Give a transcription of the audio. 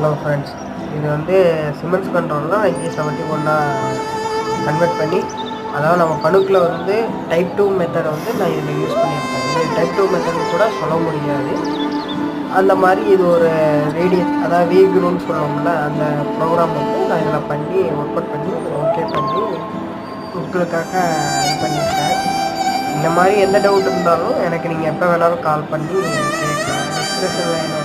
Hello friends, இது வந்து cements கண்ட்ரோலில் IG71 கன்வெர்ட் பண்ணி, அதாவது நம்ம பணுக்கில் வந்து டைப் 2 மெத்தடை வந்து நான் இதில் யூஸ் பண்ணியிருக்கேன். இது டைப் 2 மெத்தட்னு கூட சொல்ல முடியாது. அந்த மாதிரி இது ஒரு ரேடியஸ், அதாவது வீக்ரூன்னு சொல்லுவோம்ல, அந்த ப்ரோக்ராம் வந்து நான் இதில் பண்ணி ஒர்க் அவுட் பண்ணி ஓகே பண்ணி உங்களுக்காக இது பண்ணியிருக்கேன். இந்த மாதிரி எந்த டவுட் இருந்தாலும் எனக்கு நீங்கள் எப்போ வேணாலும் கால் பண்ணி கேட்கலாம். டிஸ்கிரிப்ஷனில் என்னோட